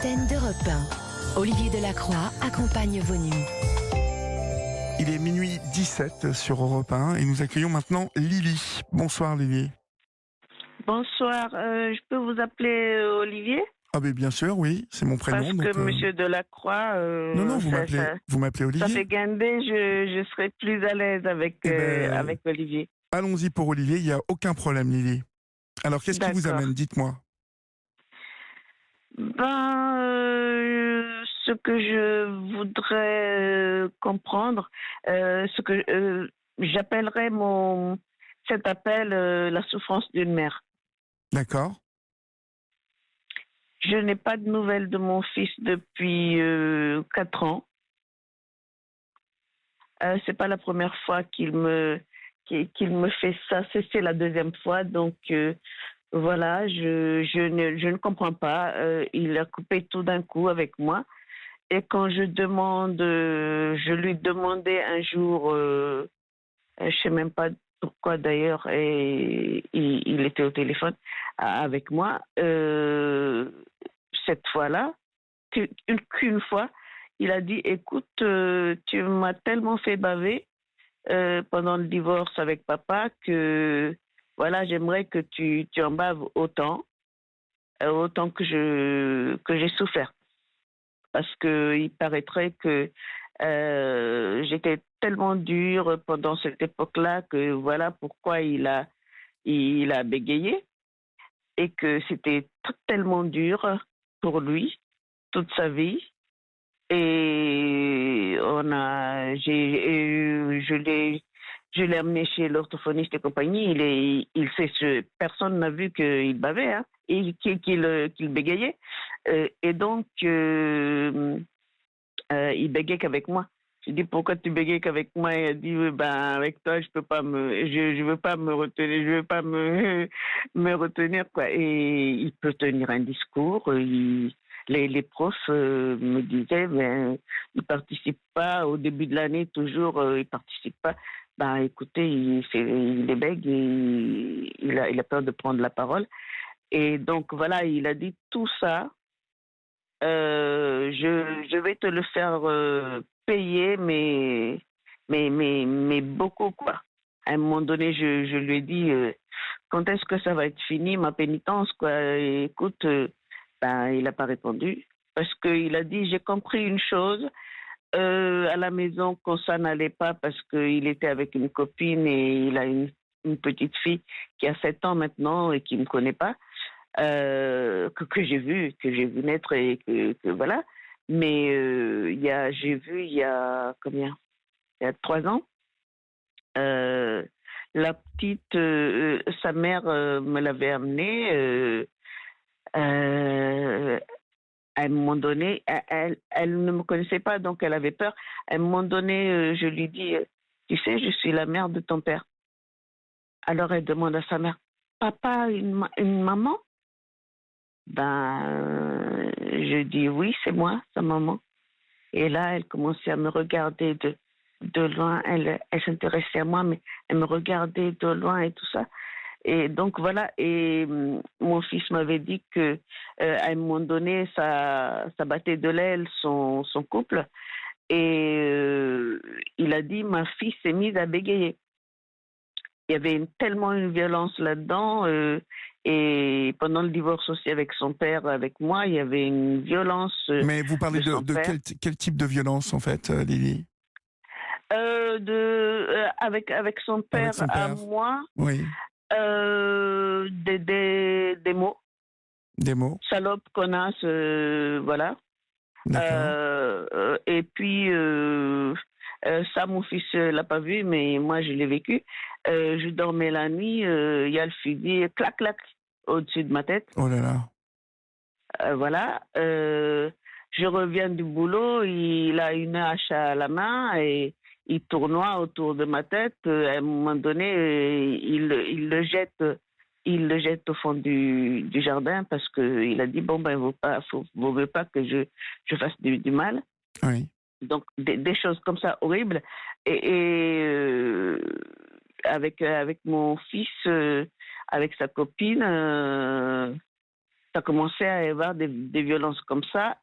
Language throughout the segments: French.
matin d'Europe 1. Olivier Delacroix accompagne vos nuits. Il est minuit 17 sur Europe 1 et nous accueillons maintenant Lily. Bonsoir Lily. Bonsoir, je peux vous appeler Olivier? Ah ben bien sûr, oui, c'est mon prénom. Parce que Monsieur Delacroix, Non, vous m'appelez Olivier. ça fait guindé, je serai plus à l'aise avec, avec Olivier. Allons-y pour Olivier, il n'y a aucun problème Lily. Alors qu'est-ce qui vous amène, dites-moi. Ce que je voudrais comprendre, ce que j'appellerais cet appel la souffrance d'une mère. D'accord. Je n'ai pas de nouvelles de mon fils depuis 4 ans. C'est pas la première fois qu'il me fait ça, c'est la deuxième fois. Donc voilà, je ne comprends pas. Il a coupé tout d'un coup avec moi. Et quand je lui demandais un jour, je sais même pas pourquoi d'ailleurs, et il était au téléphone avec moi. Cette fois-là, qu'une fois, il a dit, écoute, tu m'as tellement fait baver pendant le divorce avec papa que voilà, j'aimerais que tu en baves autant que j'ai souffert. Parce qu'il paraîtrait que j'étais tellement dure pendant cette époque-là que voilà pourquoi il a bégayé et que c'était tellement dur pour lui toute sa vie. Et je l'ai amené chez l'orthophoniste et compagnie. Personne n'a vu qu'il bavait, hein, et qu'il bégayait. Et donc, il bégayait qu'avec moi. J'ai dit, pourquoi tu bégayes qu'avec moi? Il a dit, avec toi, je veux pas me retenir, me retenir, quoi. Et il peut tenir un discours, les profs me disaient, il participe pas au début de l'année, toujours, il participe pas. Écoutez, il est bègue, et il a peur de prendre la parole. Et donc, voilà, il a dit tout ça. Je vais te le faire payer, mais beaucoup, quoi. À un moment donné, je lui ai dit, quand est-ce que ça va être fini, ma pénitence, quoi. Et écoute, il n'a pas répondu. Parce qu'il a dit, j'ai compris une chose, à la maison, quand ça n'allait pas, parce qu'il était avec une copine et il a une petite fille qui a 7 ans maintenant et qui ne me connaît pas. Que j'ai vu naître et que voilà. Mais j'ai vu il y a 3 ans, la petite, sa mère me l'avait amenée. À un moment donné, elle ne me connaissait pas, donc elle avait peur. À un moment donné, je lui dis, tu sais, je suis la mère de ton père. Alors elle demande à sa mère, papa, une maman? Je dis oui, c'est moi, sa maman. Et là, elle commençait à me regarder de loin. Elle s'intéressait à moi, mais elle me regardait de loin et tout ça. Et donc voilà. Et mon fils m'avait dit que à un moment donné, ça battait de l'aile son couple. Et il a dit, ma fille s'est mise à bégayer. Il y avait tellement une violence là-dedans. Et pendant le divorce aussi avec son père, avec moi, il y avait une violence. Mais vous parlez de quel type de violence, en fait, Lily? Avec son père, à moi, oui. Des mots. Des mots. Salope, connasse, voilà. Et puis, ça, mon fils l'a pas vu, mais moi, je l'ai vécu. Je dormais la nuit, il y a le fusil, clac, clac, au-dessus de ma tête. Oh là là. Voilà. Je reviens du boulot, il a une hache à la main et il tournoie autour de ma tête. À un moment donné, il le jette au fond du jardin parce qu'il a dit, vaut mieux pas que je fasse du mal. Oui. Donc, des choses comme ça horribles. Et avec mon fils, avec sa copine, ça commençait à y avoir des violences comme ça.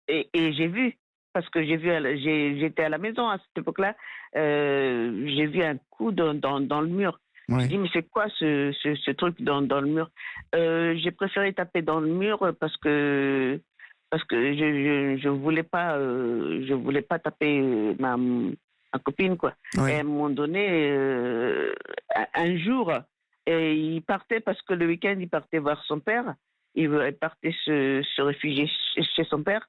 Et j'ai vu, parce que j'étais à la maison à cette époque-là, j'ai vu un coup dans le mur. Je Oui. dis, mais c'est quoi ce truc dans le mur? J'ai préféré taper dans le mur parce que je voulais pas taper ma copine, quoi. Et à Oui. un moment donné, un jour, et il partait parce que le week-end, il partait voir son père. Il partait se réfugier chez son père,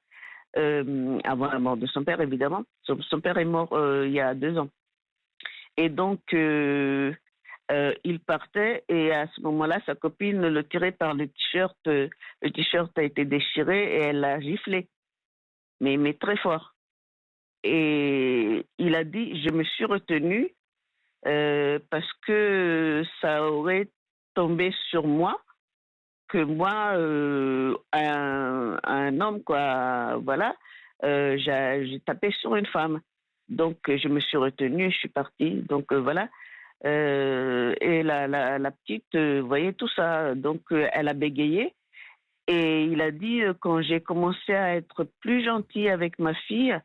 avant la mort de son père, évidemment. Son père est mort il y a 2 ans. Et donc, il partait et à ce moment-là, sa copine le tirait par le t-shirt. Le t-shirt a été déchiré et elle l'a giflé, mais très fort. Et il a dit, je me suis retenue parce que ça aurait tombé sur moi, que moi, un homme, quoi, voilà, j'ai tapé sur une femme. Donc, je me suis retenue, je suis partie. Donc, voilà. Et la petite voyait tout ça. Donc, elle a bégayé. Et il a dit, quand j'ai commencé à être plus gentil avec ma fille,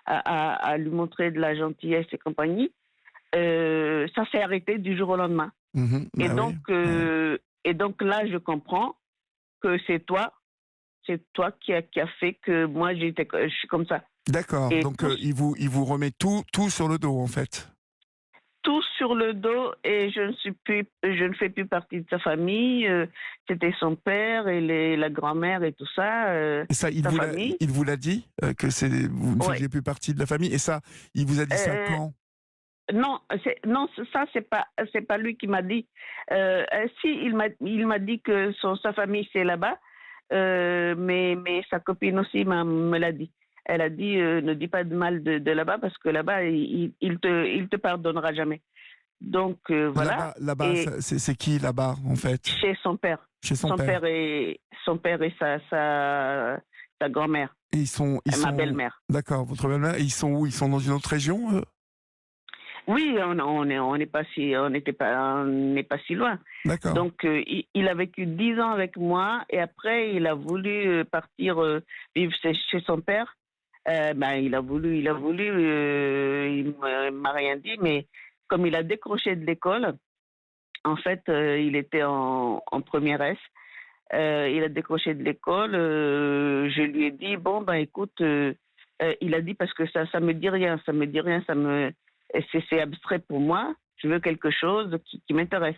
à lui montrer de la gentillesse et compagnie, ça s'est arrêté du jour au lendemain. Mhm. Et Bah oui. donc, Ouais. là, je comprends que c'est toi qui a fait que moi, je suis comme ça. D'accord. Et Donc il vous remet tout sur le dos en fait. tout sur le dos, et je ne fais plus partie de sa famille. C'était son père et la grand-mère et tout ça, Et ça, sa famille. il vous l'a dit que vous ne Ouais. faisiez plus partie de la famille. Et ça, il vous a dit ça Euh, quand? non, non, ça c'est pas lui qui m'a dit. Si il m'a dit que sa famille c'est là-bas, mais sa copine aussi me l'a dit. Elle a dit, ne dis pas de mal de là-bas parce que là-bas il te pardonnera jamais. Donc voilà. Là-bas, Et c'est qui là-bas en fait? chez son père, Chez son son père. père et sa grand-mère, Et ils ma sont, belle-mère. d'accord, votre belle-mère, et ils sont où? Ils sont dans une autre région, eux? Oui, on n'est pas si, on n'est pas si loin. D'accord. Donc, il a vécu 10 ans avec moi et après, il a voulu partir vivre chez son père. Ben, il m'a rien dit, mais comme il a décroché de l'école, en fait, il était en première S. Il a décroché de l'école. Je lui ai dit, bon, ben écoute, il a dit parce que ça me dit rien, ça me dit rien, c'est abstrait pour moi. Je veux quelque chose qui m'intéresse.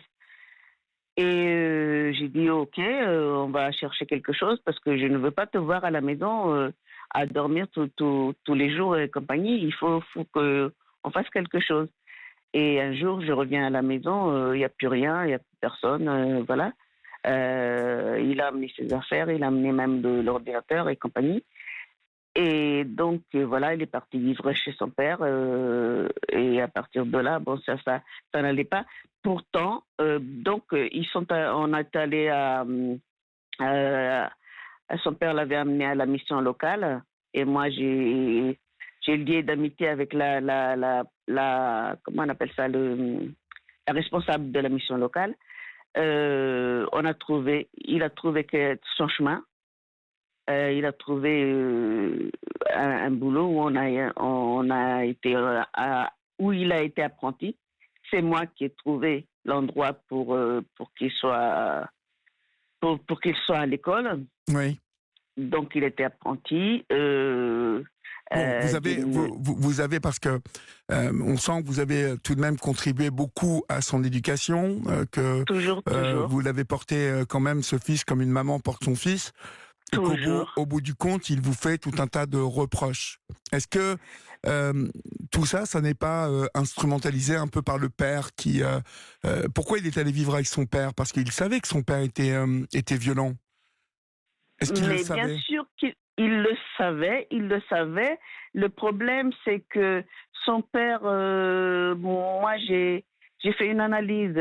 Et j'ai dit, ok, on va chercher quelque chose parce que je ne veux pas te voir à la maison à dormir tous les jours et compagnie. Il faut qu'on fasse quelque chose. Et un jour, je reviens à la maison, il n'y a plus rien, il n'y a plus personne, voilà. Il a amené ses affaires, il a amené même de l'ordinateur et compagnie. Et donc, voilà, il est parti vivre chez son père. Et à partir de là, bon, ça n'allait pas. Pourtant, donc, on est allé son père l'avait amené à la mission locale. Et moi, j'ai lié d'amitié avec comment on appelle ça, la responsable de la mission locale. Il a trouvé son chemin. Il a trouvé un boulot où où il a été apprenti. C'est moi qui ai trouvé l'endroit pour qu'il soit à l'école. Oui. Donc il était apprenti. Bon, d'une- vous avez parce que on sent que vous avez tout de même contribué beaucoup à son éducation, que toujours, vous l'avez porté quand même, ce fils, comme une maman porte son fils, et toujours. au bout du compte, il vous fait tout un tas de reproches. Est-ce que tout ça, ça n'est pas instrumentalisé un peu par le père qui pourquoi il est allé vivre avec son père? Parce qu'il savait que son père était violent. Est-ce qu'il le Mais bien savait? sûr qu'il le savait, il le savait. Le problème, c'est que son père, moi, j'ai fait une analyse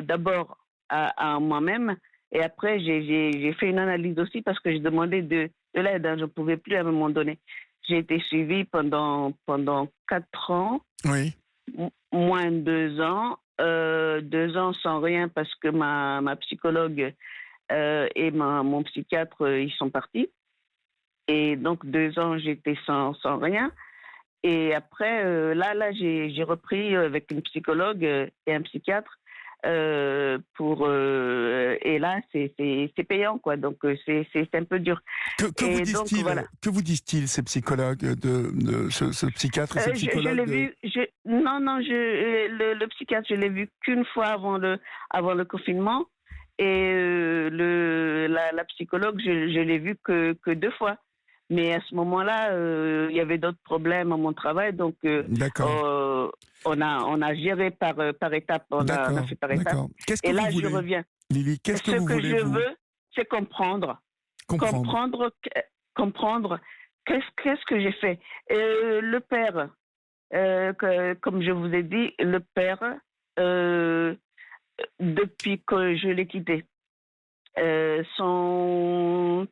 d'abord à moi-même, et après, j'ai fait une analyse aussi parce que j'ai demandé de l'aide. Hein, je ne pouvais plus à un moment donné. J'ai été suivie pendant 4 ans, Oui. moins de 2 ans. 2 ans sans rien parce que ma psychologue et mon psychiatre, ils sont partis. Et donc 2 ans, j'étais sans rien. Et après, là, j'ai repris avec une psychologue et un psychiatre et là, c'est payant, quoi. Donc c'est un peu dur. Que vous Et donc disent-ils, voilà. ces psychologues, ce psychiatre et cette Je l'ai psychologue vu. Non, non, le psychiatre, je l'ai vu qu'une fois avant le confinement. Et la psychologue, je l'ai vue que 2 fois. Mais à ce moment-là, il y avait d'autres problèmes à mon travail, donc D'accord, on a géré par étapes, on a d'accord, fait par étapes. d'accord. Qu'est-ce que Et vous là, je voulez, reviens. Lily? Qu'est-ce que Ce vous que voulez, je vous? veux, c'est comprendre, Comprendre. comprendre, comprendre qu'est-ce que j'ai fait. Le père, comme je vous ai dit, le père, euh, depuis que je l'ai quitté, son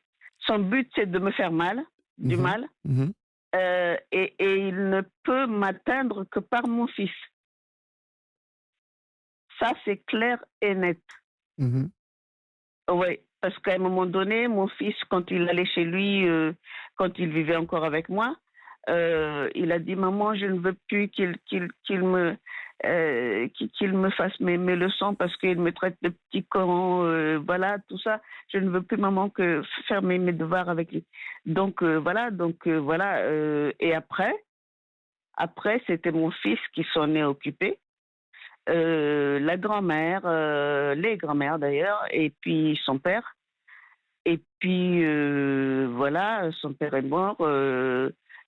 but, c'est de me faire mal, du Mhm, mal, mhm, et il ne peut m'atteindre que par mon fils. Ça, c'est clair et net. mhm. Oui, parce qu'à un moment donné, mon fils, quand il allait chez lui, quand il vivait encore avec moi, il a dit: Maman, je ne veux plus qu'il me fasse mes leçons parce qu'il me traite de petit con, voilà, tout ça. Je ne veux plus, maman, que faire mes devoirs avec lui. Donc, voilà. Et après, c'était mon fils qui s'en est occupé. La grand-mère, les grand-mères d'ailleurs, et puis son père. Et puis voilà, son père est mort.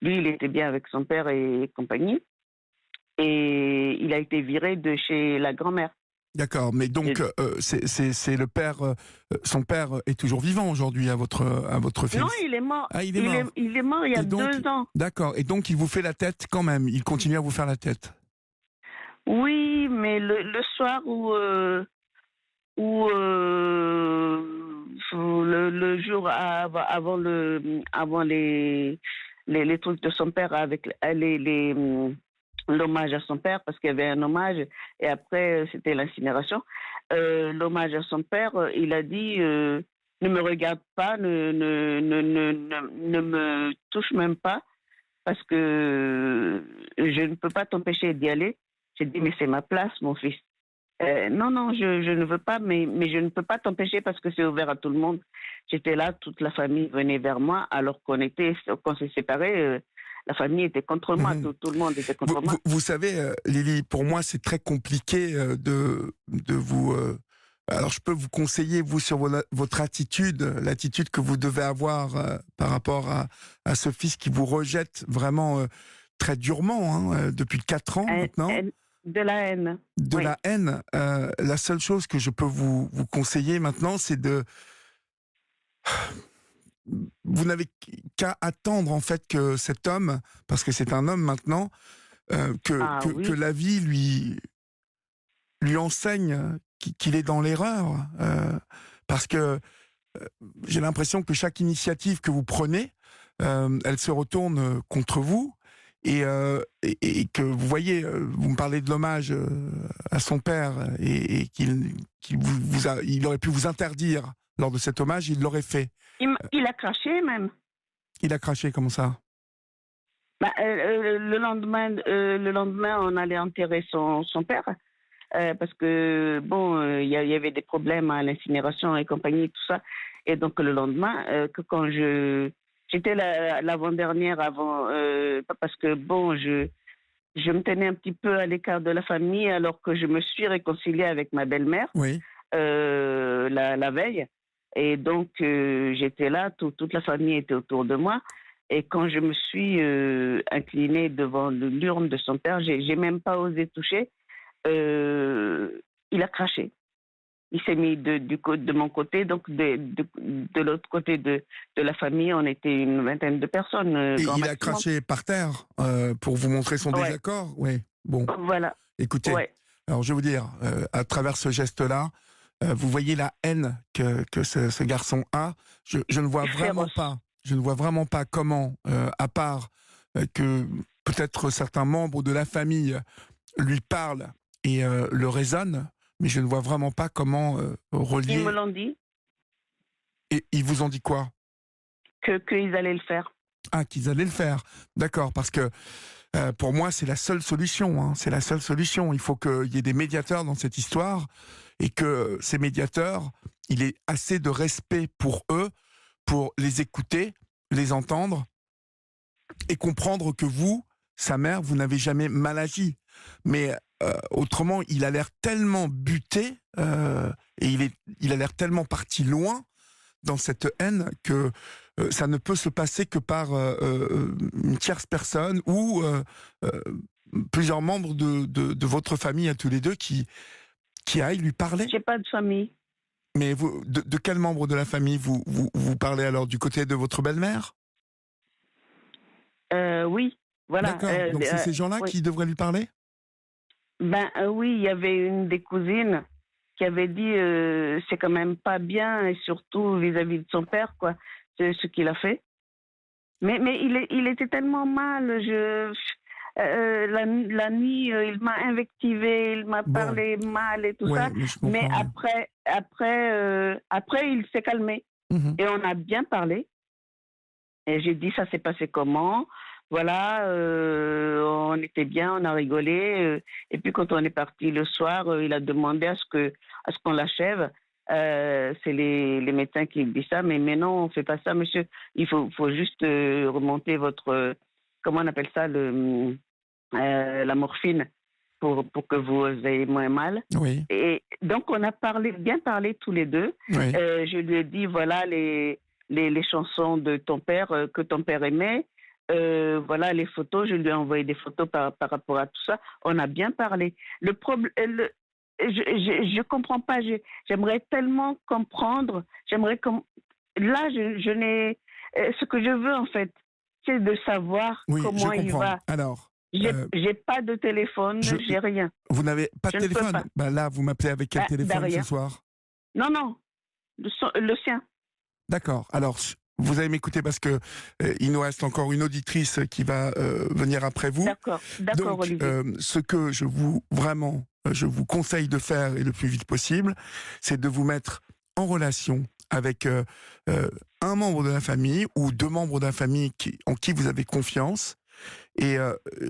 Lui, il était bien avec son père et compagnie. Et il a été viré de chez la grand-mère. D'accord, mais donc Et- c'est le père, son père est toujours vivant aujourd'hui à votre Non, fils. il est mort. Ah, il est mort. Il est mort il y a Et donc, 2 ans. d'accord. Et donc, il vous fait la tête quand même. Il continue à vous faire la tête. Oui, mais le soir où le jour avant les trucs de son père avec l'hommage à son père, parce qu'il y avait un hommage et après c'était l'incinération. L'hommage à son père, il a dit ne me regarde pas, ne me touche même pas parce que je ne peux pas t'empêcher d'y aller. J'ai dit mais c'est ma place, mon fils. Non, non, je ne veux pas, mais je ne peux pas t'empêcher parce que c'est ouvert à tout le monde. J'étais là, toute la famille venait vers moi, alors qu'on s'est séparés, la famille était contre moi, Mhm. tout le monde était contre moi. Vous savez, Lily, pour moi, c'est très compliqué de vous. Alors, je peux vous conseiller, vous, sur votre attitude, l'attitude que vous devez avoir par rapport à ce fils qui vous rejette vraiment très durement, hein, depuis 4 ans maintenant. De la haine, De oui. la haine. La seule chose que je peux vous conseiller maintenant, c'est de. Vous n'avez qu'à attendre en fait que cet homme, parce que c'est un homme maintenant, Ah que oui, la vie lui enseigne qu'il est dans l'erreur, parce que j'ai l'impression que chaque initiative que vous prenez, elle se retourne contre vous. Et que vous voyez, vous me parlez de l'hommage à son père et il aurait pu vous interdire lors de cet hommage, il l'aurait fait. il a craché même. Il a craché comme ça. Bah, le lendemain, on allait enterrer son père. Parce que, bon, il y avait des problèmes à l'incinération et compagnie, tout ça. Et donc, le lendemain, quand j'étais l'avant-dernière parce que, bon, je me tenais un petit peu à l'écart de la famille alors que je me suis réconciliée avec ma belle-mère Oui. la veille. Et donc, j'étais là, toute la famille était autour de moi. Et quand je me suis inclinée devant l'urne de son père, j'ai même pas osé toucher. Il a craché. Il s'est mis de mon côté, donc de l'autre côté de la famille, on était une vingtaine de personnes, Et grand il a maximum. craché par terre pour vous montrer son Ouais, désaccord. Oui. Bon, voilà, écoutez. ouais. Alors, je vais vous dire, à travers ce geste-là, vous voyez la haine que ce garçon a. Je ne vois vraiment Féroce. pas. Je ne vois vraiment pas comment, à part que peut-être certains membres de la famille lui parlent et le raisonnent, mais je ne vois vraiment pas comment Ils me relier. l'ont dit. Et ils vous ont dit quoi? Qu'ils allaient le faire. Ah, qu'ils allaient le faire. D'accord, parce que pour moi, c'est la seule solution. Hein. C'est la seule solution. Il faut qu'il y ait des médiateurs dans cette histoire et que ces médiateurs, il ait assez de respect pour eux, pour les écouter, les entendre et comprendre que vous, sa mère, vous n'avez jamais mal agi. Mais autrement, il a l'air tellement buté et il a l'air tellement parti loin dans cette haine que ça ne peut se passer que par une tierce personne ou plusieurs membres de votre famille à tous les deux qui aillent lui parler. J'ai pas de famille. Mais vous, de quel membre de la famille vous parlez alors? Du côté de votre belle-mère? Oui, voilà. D'accord, donc c'est ces gens-là oui. qui devraient lui parler? Oui, il y avait une des cousines qui avait dit c'est quand même pas bien, et surtout vis-à-vis de son père, quoi, c'est ce qu'il a fait. Mais il était tellement mal. La nuit, il m'a invectivé, il m'a Bon, parlé mal et tout ouais, ça. mais je Mais comprends. après, il s'est calmé Mhm. et on a bien parlé. Et j'ai dit ça s'est passé comment? Voilà, on était bien, on a rigolé. Et puis quand on est parti le soir, il a demandé à ce qu'on l'achève. C'est les médecins qui disent ça, mais non, on fait pas ça, monsieur. Il faut juste remonter votre, comment on appelle ça, la morphine pour que vous ayez moins mal. Oui, Et donc on a bien parlé tous les deux. oui. Je lui ai dit voilà les chansons de ton père que ton père aimait. Voilà les photos, je lui ai envoyé des photos par rapport à tout ça. On a bien parlé. Le problème, je comprends pas. J'aimerais tellement comprendre. Là, je n'ai. Ce que je veux en fait, c'est de savoir Oui, je comment il comprends. va. Alors, J'ai pas de téléphone, je- j'ai rien. vous n'avez pas de Je ne peux téléphone? pas. Bah là, vous m'appelez avec quel téléphone ce Derrière. soir? Non, le sien. D'accord. Alors, vous allez m'écouter parce que il nous reste encore une auditrice qui va venir après vous. D'accord, Donc, Olivier. ce que je vous conseille de faire et le plus vite possible, c'est de vous mettre en relation avec un membre de la famille ou deux membres de la famille en qui vous avez confiance. Et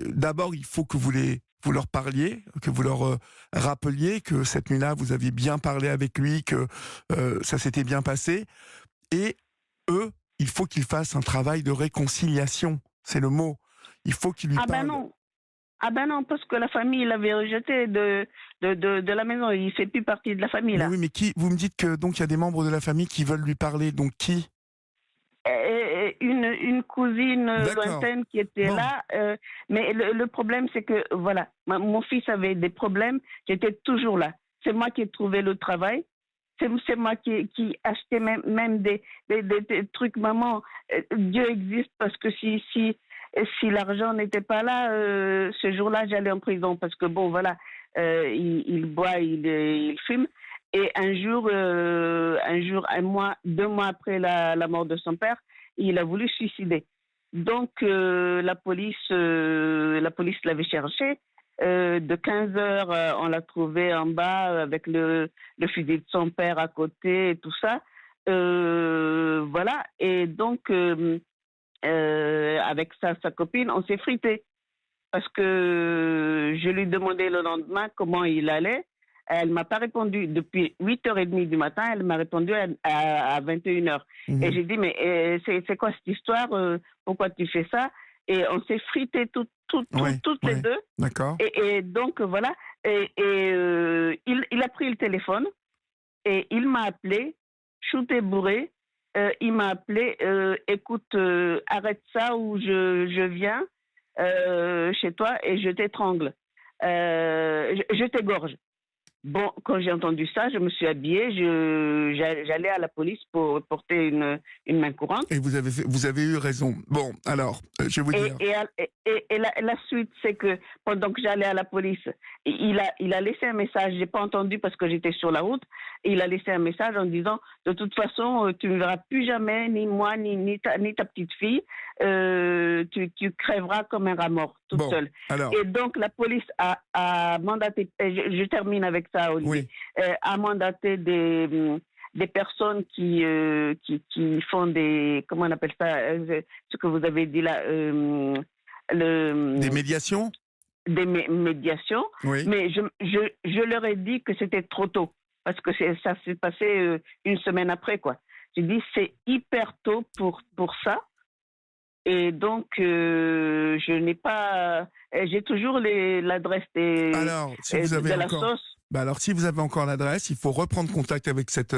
d'abord, il faut que vous leur parliez, que vous leur rappeliez que cette nuit-là, vous aviez bien parlé avec lui, que ça s'était bien passé. Et eux, il faut qu'ils fassent un travail de réconciliation. C'est le mot. Il faut qu'ils lui Ah ben parlent. non. Ah ben non, parce que la famille l'avait rejeté de la maison. Il fait plus partie de la famille, Mais là. oui, mais qui? Vous me dites que donc il y a des membres de la famille qui veulent lui parler. Donc qui? Une cousine D'accord. lointaine qui était Bon. là. Mais le problème, c'est que, voilà, mon fils avait des problèmes. J'étais toujours là. C'est moi qui ai trouvé le travail. C'est moi qui achetais même des trucs. Maman, Dieu existe parce que si l'argent n'était pas là, ce jour-là, j'allais en prison parce que, bon, voilà, il boit, il fume. Et un mois, 2 mois après la mort de son père, il a voulu se suicider. Donc, la police l'avait cherché. De 15 heures, on l'a trouvé en bas avec le fusil de son père à côté et tout ça. Voilà. Et donc, avec sa copine, on s'est frité. Parce que je lui demandais le lendemain comment il allait. Elle m'a pas répondu. Depuis 8h30 du matin, elle m'a répondu à 21h. Mhm. Et j'ai dit, mais c'est quoi cette histoire? Pourquoi tu fais ça? Et on s'est frité toutes les deux. D'accord. Et donc, voilà. Il a pris le téléphone et il m'a appelé, shooté bourré. Il m'a appelé, écoute, arrête ça ou je viens chez toi et je t'étrangle. Je t'égorge. Bon, quand j'ai entendu ça, je me suis habillée, j'allais à la police pour porter une main courante. Et vous avez eu raison. Bon, alors, je vais vous dire. Et la suite, c'est que pendant que j'allais à la police, il a laissé un message, j'ai pas entendu parce que j'étais sur la route, et il a laissé un message en disant, de toute façon, tu ne verras plus jamais, ni moi, ni ta petite fille, tu crèveras comme un rat mort, toute seule. Alors, Et donc, la police a mandaté, je termine avec ça, Olivier, oui. a mandaté des personnes qui font des, comment on appelle ça, ce que vous avez dit là, Des médiations? des médiations, Oui. mais je leur ai dit que c'était trop tôt, parce que ça s'est passé une semaine après, quoi. J'ai dit, c'est hyper tôt pour ça. Et donc, je n'ai pas... J'ai toujours l'adresse Alors, si vous avez de la encore... sauce. Bah alors, si vous avez encore l'adresse, il faut reprendre contact avec cette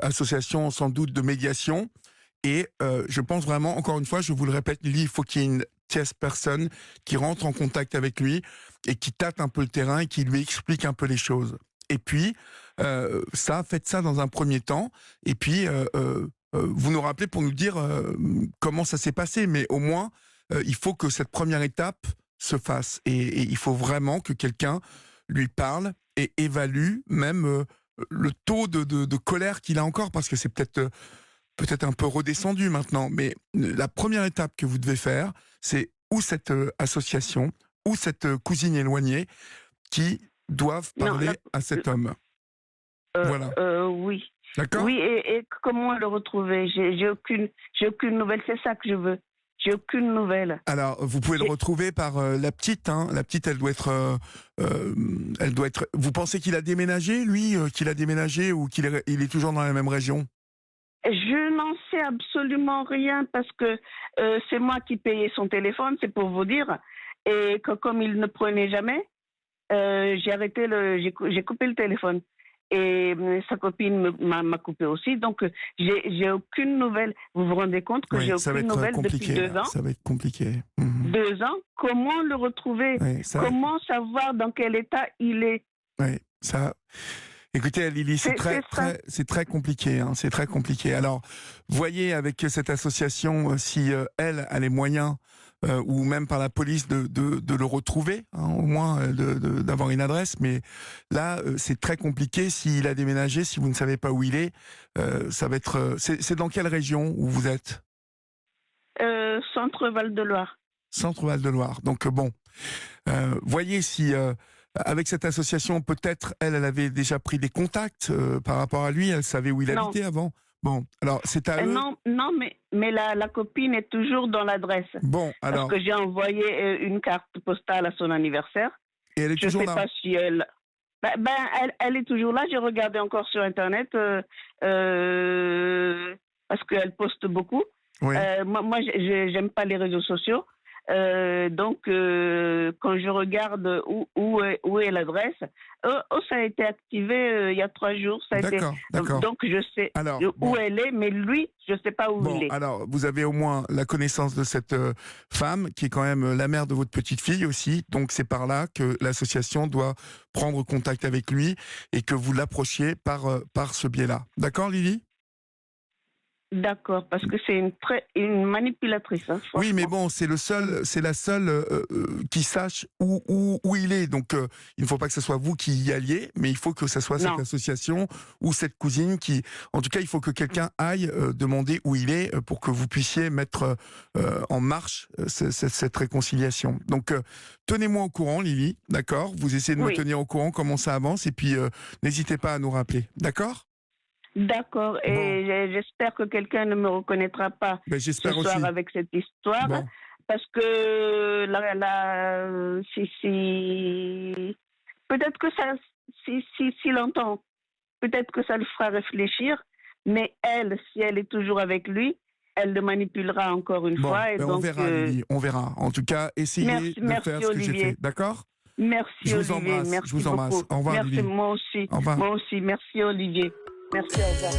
association, sans doute, de médiation. Et je pense vraiment, encore une fois, je vous le répète, Lily, il faut qu'il y ait une tierce personne qui rentre en contact avec lui et qui tâte un peu le terrain et qui lui explique un peu les choses. Et puis, faites ça dans un premier temps. Et puis, vous nous rappelez pour nous dire comment ça s'est passé. Mais au moins, il faut que cette première étape se fasse. Et il faut vraiment que quelqu'un lui parle et évalue même le taux de colère qu'il a encore, parce que c'est peut-être un peu redescendu maintenant, mais la première étape que vous devez faire, c'est ou cette association, ou cette cousine éloignée qui doivent parler à cet homme. Voilà. Oui. D'accord ? Oui, et comment le retrouver? J'ai aucune nouvelle, c'est ça que je veux. J'ai aucune nouvelle. Alors, vous pouvez le retrouver par la petite. Hein. La petite, elle doit être. Vous pensez qu'il a déménagé, lui, qu'il a déménagé, ou qu'il est toujours dans la même région? Je n'en sais absolument rien, parce que c'est moi qui payais son téléphone, c'est pour vous dire. Et que comme il ne prenait jamais, j'ai coupé le téléphone. Et sa copine m'a coupé aussi. Donc, j'ai aucune nouvelle. Vous vous rendez compte que j'ai aucune nouvelle depuis 2 ans? Ça va être compliqué. 2 ans? Comment le retrouver? Oui, Comment savoir dans quel état il est? Oui, ça... Écoutez, Lily, c'est très compliqué. Hein, c'est très compliqué. Alors, voyez avec cette association si elle a les moyens, ou même par la police, de le retrouver, hein, au moins d'avoir une adresse. Mais là, c'est très compliqué. S'il a déménagé, si vous ne savez pas où il est, ça va être... C'est dans quelle région où vous êtes? Centre Val-de-Loire. Centre Val-de-Loire. Donc bon, voyez si... avec cette association, peut-être, elle avait déjà pris des contacts par rapport à lui. Elle savait où il habitait avant. Bon, alors c'est à eux. Non, mais la copine est toujours dans l'adresse. Bon, alors. Parce que j'ai envoyé une carte postale à son anniversaire. Et elle est toujours là. Je ne sais pas si elle. Elle est toujours là. J'ai regardé encore sur Internet parce qu'elle poste beaucoup. Oui. Moi, j'aime pas les réseaux sociaux. Donc, quand je regarde où est l'adresse, ça a été activé il y a 3 jours. D'accord. Donc, je sais où elle est, mais lui, je ne sais pas où il est. Alors, vous avez au moins la connaissance de cette femme, qui est quand même la mère de votre petite fille aussi. Donc, c'est par là que l'association doit prendre contact avec lui et que vous l'approchiez par ce biais-là. D'accord, Lily ? D'accord, parce que c'est une manipulatrice. Hein, oui, mais bon, c'est la seule qui sache où il est. Donc, il ne faut pas que ce soit vous qui y alliez, mais il faut que ce soit cette association ou cette cousine qui... En tout cas, il faut que quelqu'un aille demander où il est pour que vous puissiez mettre en marche cette réconciliation. Donc, tenez-moi au courant, Lily, d'accord ? Vous essayez de me tenir au courant comment ça avance et puis n'hésitez pas à nous rappeler, d'accord ? D'accord, et j'espère que quelqu'un ne me reconnaîtra pas ce soir aussi avec cette histoire, parce que peut-être que ça, s'il entend, peut-être que ça le fera réfléchir, mais elle, si elle est toujours avec lui, elle le manipulera encore une fois. Et donc, on verra, Lily, on verra. En tout cas, essayez de faire ce que j'ai fait, d'accord ? Merci, Olivier. Merci, je vous embrasse. Beaucoup. Au revoir, merci, Lily. Moi aussi. Au revoir. Moi aussi. Merci, Olivier. Merci, au revoir.